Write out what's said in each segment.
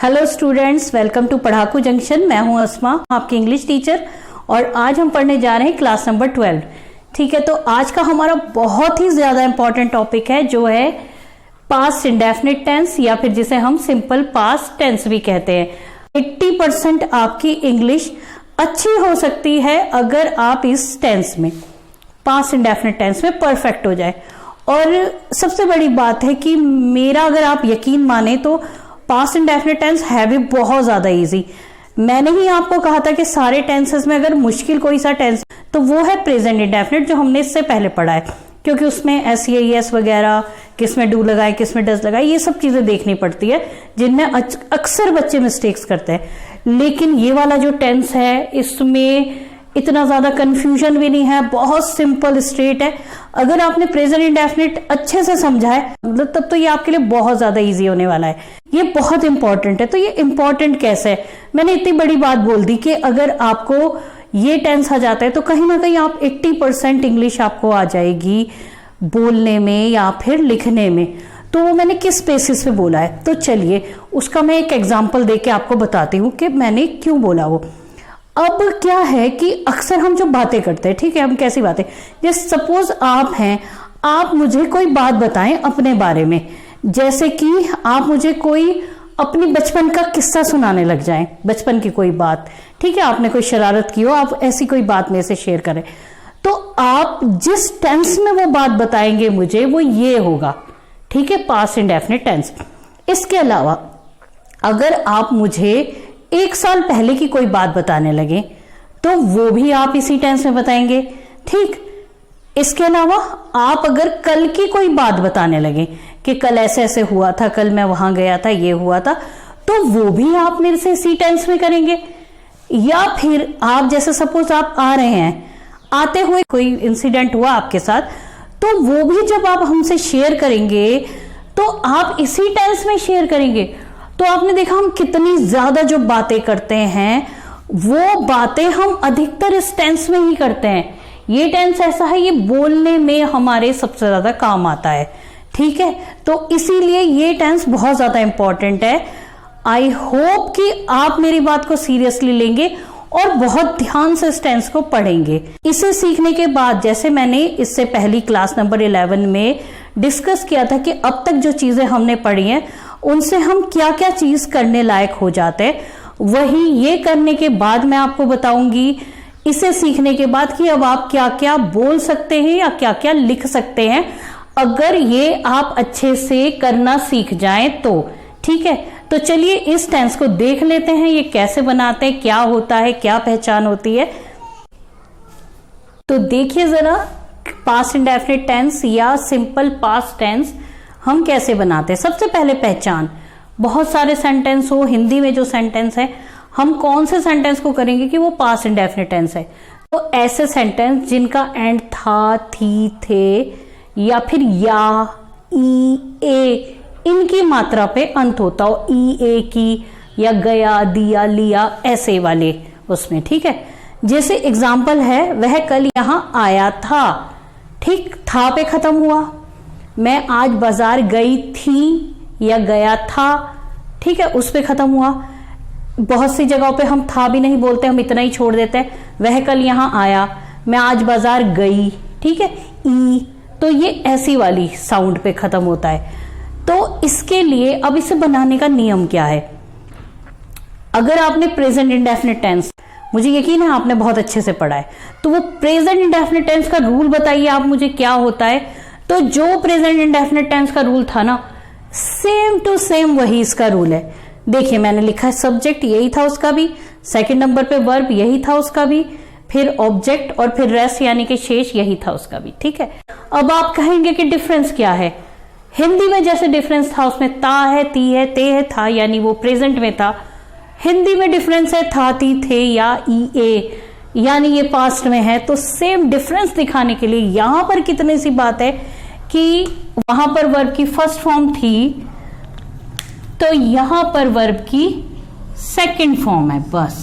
Hello students, welcome to Padhaku junction. मैं हूं अस्मा, आपकी इंग्लिश टीचर, और आज हम पढ़ने जा रहे हैं क्लास नंबर 12। ठीक है, तो आज का हमारा बहुत ही ज्यादा इंपॉर्टेंट टॉपिक है जो है पास्ट इंडेफिनिट टेंस, या फिर जिसे हम सिंपल पास्ट टेंस भी कहते हैं। 80% आपकी इंग्लिश अच्छी हो सकती है अगर आप इस टेंस में, पास्ट इंडेफिनिट टेंस में परफेक्ट हो जाए। और सबसे बड़ी बात है कि मेरा अगर आप यकीन माने तो पास्ट इंडेफिनिट टेंस है भी बहुत ज्यादा इजी। मैंने ही आपको कहा था कि सारे टेंसेस में अगर मुश्किल कोई सा टेंस तो वो है प्रेजेंट इंडेफिनिट, जो हमने इससे पहले पढ़ा है, क्योंकि उसमें एस वगैरह, किस में डू लगाए किस में डज लगाए, ये सब चीजें देखनी पड़ती है जिनमें अक्सर बच्चे मिस्टेक्स करते हैं। लेकिन ये वाला जो टेंस है इसमें इतना ज्यादा कंफ्यूजन भी नहीं है, बहुत सिंपल स्ट्रेट है। अगर आपने प्रेजेंट इंडेफिनिट अच्छे से समझा है तब तो ये आपके लिए बहुत ज्यादा इजी होने वाला है। ये बहुत इंपॉर्टेंट है। तो ये इंपॉर्टेंट कैसे है? मैंने इतनी बड़ी बात बोल दी कि अगर आपको ये टेंस आ जाता है तो कहीं ना कहीं आप 80% इंग्लिश आपको आ जाएगी बोलने में या फिर लिखने में। तो वो मैंने किस बेसिस पे बोला है, तो चलिए उसका मैं एक एग्जाम्पल देके आपको बताती हूँ कि मैंने क्यों बोला वो। अब क्या है कि अक्सर हम जो बातें करते हैं, ठीक है, हम कैसी बातें, जैसे सपोज आप हैं, आप मुझे कोई बात बताएं अपने बारे में, जैसे कि आप मुझे कोई अपनी बचपन का किस्सा सुनाने लग जाएं, बचपन की कोई बात, ठीक है, आपने कोई शरारत की हो, आप ऐसी कोई बात मेरे से शेयर करें, तो आप जिस टेंस में वो बात बताएंगे मुझे वो ये होगा, ठीक है, पास्ट इंडेफिनिट टेंस। इसके अलावा अगर आप मुझे 1 साल पहले की कोई बात बताने लगे तो वो भी आप इसी टेंस में बताएंगे, ठीक। इसके अलावा आप अगर कल की कोई बात बताने लगे कि कल ऐसे ऐसे हुआ था, कल मैं वहां गया था, ये हुआ था, तो वो भी आप मेरे से इसी टेंस में करेंगे। या फिर आप जैसे सपोज आप आ रहे हैं, आते हुए कोई इंसिडेंट हुआ आपके साथ, तो वो भी जब आप हमसे शेयर करेंगे तो आप इसी टेंस में शेयर करेंगे। तो आपने देखा हम कितनी ज्यादा जो बातें करते हैं वो बातें हम अधिकतर इस टेंस में ही करते हैं। ये टेंस ऐसा है, ये बोलने में हमारे सबसे ज्यादा काम आता है, ठीक है। तो इसीलिए ये टेंस बहुत ज्यादा इंपॉर्टेंट है। आई होप कि आप मेरी बात को सीरियसली लेंगे और बहुत ध्यान से इस टेंस को पढ़ेंगे। इसे सीखने के बाद, जैसे मैंने इससे पहली क्लास नंबर 11 में डिस्कस किया था कि अब तक जो चीजें हमने पढ़ी हैं उनसे हम क्या क्या चीज करने लायक हो जाते हैं, वही ये करने के बाद मैं आपको बताऊंगी, इसे सीखने के बाद, कि अब आप क्या क्या बोल सकते हैं या क्या क्या लिख सकते हैं अगर ये आप अच्छे से करना सीख जाएं तो, ठीक है। तो चलिए इस टेंस को देख लेते हैं, ये कैसे बनाते हैं, क्या होता है, क्या पहचान होती है। तो देखिए जरा, पास्ट इंडेफिनिट टेंस या सिंपल पास्ट टेंस हम कैसे बनाते हैं। सबसे पहले पहचान, बहुत सारे सेंटेंस हो, हिंदी में जो सेंटेंस है, हम कौन से सेंटेंस को करेंगे कि वो पास्ट इंडेफिनिट टेंस है। तो ऐसे सेंटेंस जिनका एंड था, थी, थे, या फिर या, ई, ए, इनकी मात्रा पे अंत होता हो, ई, ए की, या गया, दिया, लिया, ऐसे वाले उसमें, ठीक है। जैसे एग्जाम्पल है, वह कल यहां आया था, ठीक, था पे खत्म हुआ। मैं आज बाजार गई थी या गया था, ठीक है, उस पे खत्म हुआ। बहुत सी जगहों पे हम था भी नहीं बोलते, हम इतना ही छोड़ देते हैं, वह कल यहां आया, मैं आज बाजार गई, ठीक है, ई, तो ये ऐसी वाली साउंड पे खत्म होता है। तो इसके लिए अब इसे बनाने का नियम क्या है। अगर आपने प्रेजेंट इंडेफिनिट टेंस, मुझे यकीन है आपने बहुत अच्छे से पढ़ा है, तो वो प्रेजेंट इंडेफिनिट टेंस का रूल बताइए आप मुझे क्या होता है। तो जो प्रेजेंट इंडेफिनिट टेंस का रूल था ना, सेम टू सेम वही इसका रूल है। देखिए मैंने लिखा है, सब्जेक्ट यही था उसका भी, सेकंड नंबर पे वर्ब यही था उसका भी, फिर ऑब्जेक्ट और फिर रेस्ट यानी कि शेष यही था उसका भी, ठीक है। अब आप कहेंगे कि डिफरेंस क्या है। हिंदी में जैसे डिफरेंस था, उसमें ता है, ती है, ते है, था, यानी वो प्रेजेंट में था। हिंदी में डिफरेंस है, था, ती, थे, या, ई, ए, यानी ये पास्ट में है। तो सेम डिफरेंस दिखाने के लिए यहां पर कितनी सी बात है कि वहां पर वर्ब की फर्स्ट फॉर्म थी, तो यहां पर वर्ब की सेकंड फॉर्म है। बस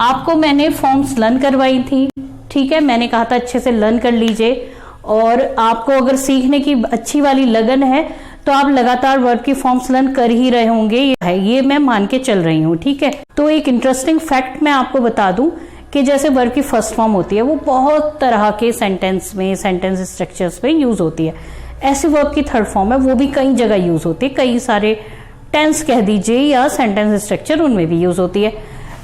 आपको मैंने फॉर्म्स लर्न करवाई थी, ठीक है, मैंने कहा था अच्छे से लर्न कर लीजिए, और आपको अगर सीखने की अच्छी वाली लगन है तो आप लगातार वर्ब की फॉर्म्स लर्न कर ही रहे होंगे, ये मैं मान के चल रही हूँ, ठीक है। तो एक इंटरेस्टिंग फैक्ट मैं आपको बता दूं कि जैसे वर्ब की फर्स्ट फॉर्म होती है वो बहुत तरह के सेंटेंस में, सेंटेंस स्ट्रक्चर्स में यूज होती है। ऐसे वर्ब की थर्ड फॉर्म है, वो भी कई जगह यूज होती है, कई सारे टेंस कह दीजिए या सेंटेंस स्ट्रक्चर उनमें भी यूज होती है।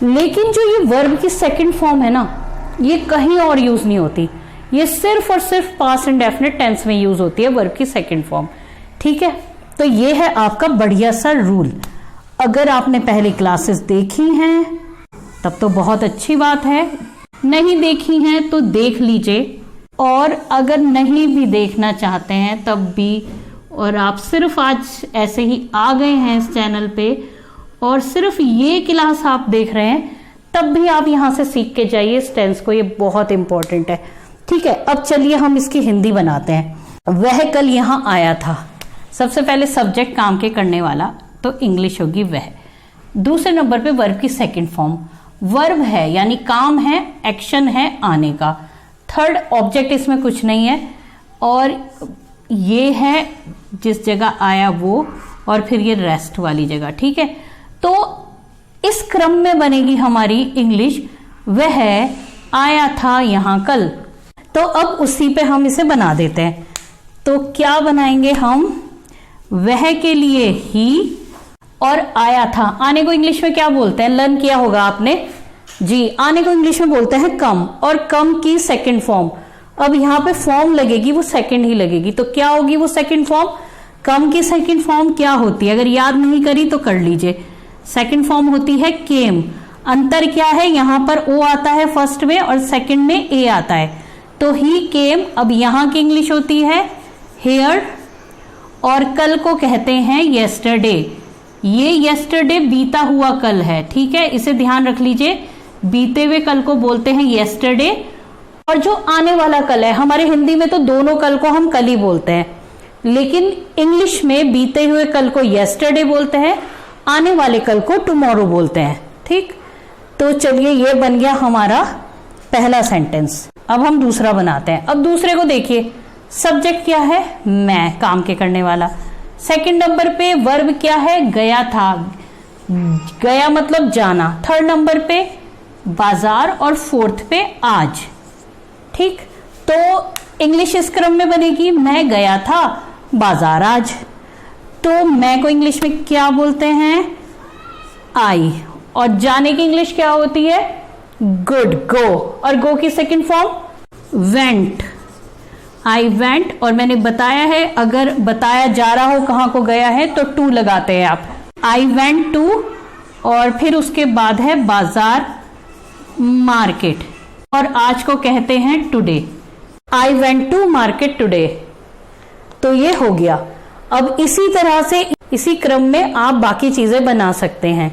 लेकिन जो ये वर्ब की सेकंड फॉर्म है ना, ये कहीं और यूज नहीं होती, ये सिर्फ और सिर्फ पास्ट इंडेफिनिट टेंस में यूज होती है वर्ब की सेकंड फॉर्म, ठीक है। तो ये है आपका बढ़िया सा रूल। अगर आपने पहले क्लासेस देखी हैं तब तो बहुत अच्छी बात है, नहीं देखी हैं तो देख लीजिए, और अगर नहीं भी देखना चाहते हैं तब भी, और आप सिर्फ आज ऐसे ही आ गए हैं इस चैनल पे और सिर्फ ये क्लास आप देख रहे हैं, तब भी आप यहां से सीख के जाइए इस टेंस को, ये बहुत इंपॉर्टेंट है, ठीक है। अब चलिए हम इसकी हिंदी बनाते हैं। वह कल यहां आया था, सबसे पहले सब्जेक्ट काम के करने वाला, तो इंग्लिश होगी वह। दूसरे नंबर पे वर्ब की सेकंड फॉर्म, वर्ब है यानी काम है, एक्शन है आने का। थर्ड ऑब्जेक्ट इसमें कुछ नहीं है, और ये है जिस जगह आया वो, और फिर ये रेस्ट वाली जगह, ठीक है। तो इस क्रम में बनेगी हमारी इंग्लिश, वह आया था यहां कल। तो अब उसी पे हम इसे बना देते हैं। तो क्या बनाएंगे हम, वह के लिए ही और आया था। आने को इंग्लिश में क्या बोलते हैं, लर्न किया होगा आपने जी, आने को इंग्लिश में बोलते हैं कम, और कम की सेकंड फॉर्म। अब यहां पे फॉर्म लगेगी वो सेकंड ही लगेगी, तो क्या होगी वो सेकंड फॉर्म, कम की सेकंड फॉर्म क्या होती है, अगर याद नहीं करी तो कर लीजिए। सेकंड फॉर्म होती है केम। अंतर क्या है, यहां पर ओ आता है फर्स्ट में और सेकंड में ए आता है, तो ही केम। अब यहां की इंग्लिश होती है हेयर, और कल को कहते हैं येस्टरडे। ये येस्टरडे बीता हुआ कल है, ठीक है, इसे ध्यान रख लीजिए। बीते हुए कल को बोलते हैं येस्टरडे, और जो आने वाला कल है, हमारे हिंदी में तो दोनों कल को हम कल ही बोलते हैं, लेकिन इंग्लिश में बीते हुए कल को येस्टरडे बोलते हैं, आने वाले कल को टुमारो बोलते हैं, ठीक। तो चलिए ये बन गया हमारा पहला सेंटेंस। अब हम दूसरा बनाते हैं। अब दूसरे को देखिए, सब्जेक्ट क्या है, मैं, काम के करने वाला। सेकंड नंबर पे वर्ब क्या है, गया था, गया मतलब जाना। थर्ड नंबर पे बाजार, और फोर्थ पे आज, ठीक। तो इंग्लिश इस क्रम में बनेगी, मैं गया था बाजार आज। तो मैं को इंग्लिश में क्या बोलते हैं, आई, और जाने की इंग्लिश क्या होती है, गुड, गो, और गो की second form went, I went. और मैंने बताया है, अगर बताया जा रहा हो कहां को गया है तो टू लगाते हैं आप, आई वेंट टू, और फिर उसके बाद है बाजार, मार्केट, और आज को कहते हैं today, I went to market today. तो ये हो गया। अब इसी तरह से इसी क्रम में आप बाकी चीजें बना सकते हैं।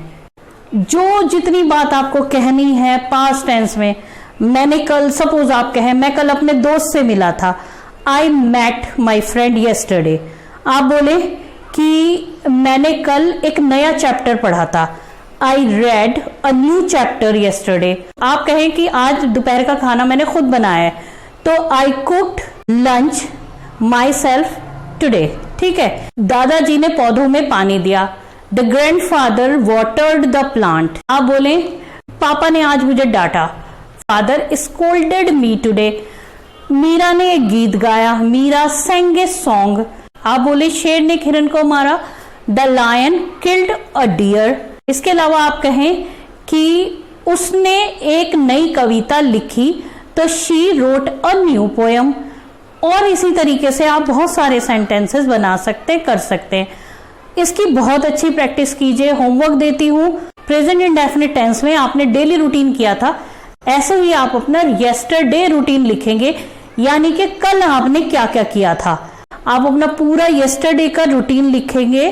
जो जितनी बात आपको कहनी है पास्ट टेंस में, मैंने कल, सपोज आप कहें मैं कल अपने दोस्त से मिला था, I met my friend yesterday. आप बोले कि मैंने कल एक नया चैप्टर पढ़ा था, I read a new chapter yesterday. आप कहें कि आज दोपहर का खाना मैंने खुद बनाया है, तो I cooked lunch myself today, ठीक है। दादाजी ने पौधों में पानी दिया, the grandfather watered the plant. आप बोले पापा ने आज मुझे डांटा, father scolded me today. Meera ने एक गीत गाया, मीरा sang a सॉन्ग। आप बोले शेर ने हिरन को मारा, the lion killed a deer. इसके अलावा आप कहें कि उसने एक नई कविता लिखी, तो she wrote a new poem. और इसी तरीके से आप बहुत सारे सेंटेंसेस बना सकते, कर सकते हैं। इसकी बहुत अच्छी प्रैक्टिस कीजिए। होमवर्क देती हूँ, प्रेजेंट इंडेफिनिट टेंस में आपने डेली रूटीन किया था, ऐसे ही आप अपना येस्टरडे रूटीन लिखेंगे, यानी कि कल आपने क्या क्या किया था। आप अपना पूरा येस्टरडे का रूटीन लिखेंगे,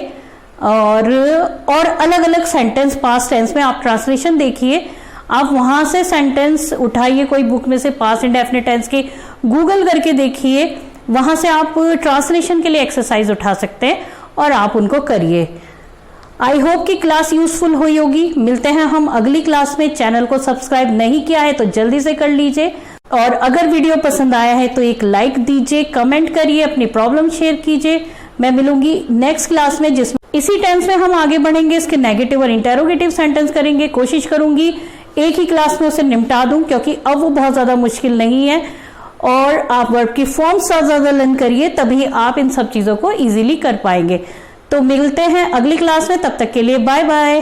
और अलग अलग सेंटेंस पास्ट टेंस में आप ट्रांसलेशन देखिए, आप वहां से सेंटेंस उठाइए, कोई बुक में से पास्ट इंडेफिनिट टेंस के गूगल करके देखिए, वहां से आप ट्रांसलेशन के लिए एक्सरसाइज उठा सकते हैं और आप उनको करिए। आई होप कि क्लास यूजफुल हुई होगी। मिलते हैं हम अगली क्लास में। चैनल को सब्सक्राइब नहीं किया है तो जल्दी से कर लीजिए, और अगर वीडियो पसंद आया है तो एक लाइक दीजिए, कमेंट करिए, अपनी प्रॉब्लम शेयर कीजिए। मैं मिलूंगी नेक्स्ट क्लास में, जिसमें इसी टेंस में हम आगे बढ़ेंगे, इसके नेगेटिव और इंटेरोगेटिव सेंटेंस करेंगे। कोशिश करूंगी एक ही क्लास में उसे निपटा दूं, क्योंकि अब वो बहुत ज्यादा मुश्किल नहीं है। और आप वर्ब की फॉर्म्स ज्यादा लर्न करिए, तभी आप इन सब चीजों को इजीली कर पाएंगे। तो मिलते हैं अगली क्लास में, तब तक के लिए बाय बाय।